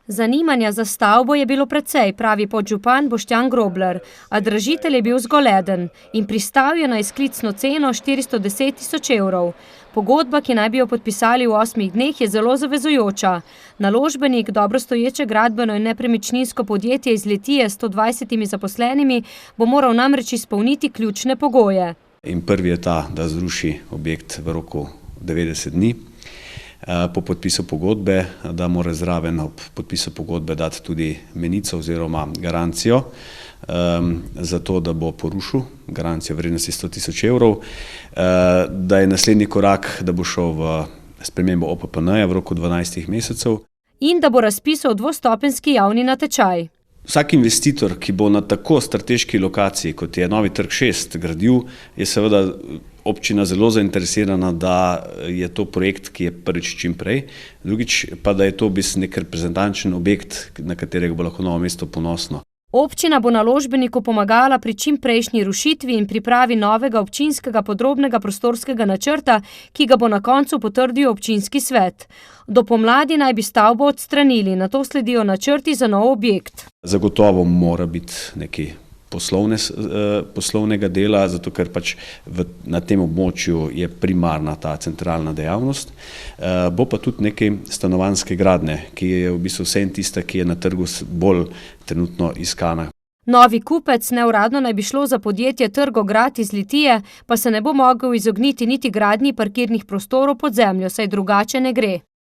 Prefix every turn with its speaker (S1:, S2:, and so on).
S1: Zanimanja za stavbo je bilo precej, pravi podžupan Boštjan Grobler, a dražitelj je bil zgolj eden in pristal je na izklicno ceno 410.000 evrov. Pogodba, ki naj bi jo podpisali v 8 dneh, je zelo zavezujoča. Naložbenik, dobro stoječe gradbeno in nepremičninsko podjetje iz Litije s 120 zaposlenimi, bo moral namreč izpolniti ključne pogoje.
S2: In prvi je ta, da zruši objekt v roku 90 dni. Po podpisu pogodbe, da mora zraven ob podpisu pogodbe dati tudi menico oziroma garancijo, za to, da bo porušil garancijo vrednosti 100.000 evrov, da je naslednji korak, da bo šel v spremembo OPPN-ja v roku 12 mesecev.
S1: In da bo razpisal dvostopenjski javni natečaj.
S2: Vsak investitor, ki bo na tako strateški lokaciji, kot je Novi trg 6 gradil, je seveda občina zelo zainteresirana, da je to projekt, ki je prvič čim prej, drugič pa, da je to nek reprezentančen objekt, na katerega bo lahko Novo mesto ponosno.
S1: Občina bo naložbeniku pomagala pri čim prejšnji rušitvi in pripravi novega občinskega podrobnega prostorskega načrta, ki ga bo na koncu potrdil občinski svet. Do pomladi naj bi stavbo odstranili, nato sledijo načrti za nov objekt.
S2: Zagotovo mora biti nekaj poslovnega dela, zato ker pač na tem območju je primarna ta centralna dejavnost. Bo pa tudi nekaj stanovanjske gradnje, ki je v bistvu vsem tista, ki je na trgu bolj trenutno iskana.
S1: Novi kupec, neuradno naj bi šlo za podjetje Trgograd iz Litije, pa se ne bo mogel izogniti niti gradnji parkirnih prostorov pod zemljo, saj drugače ne gre.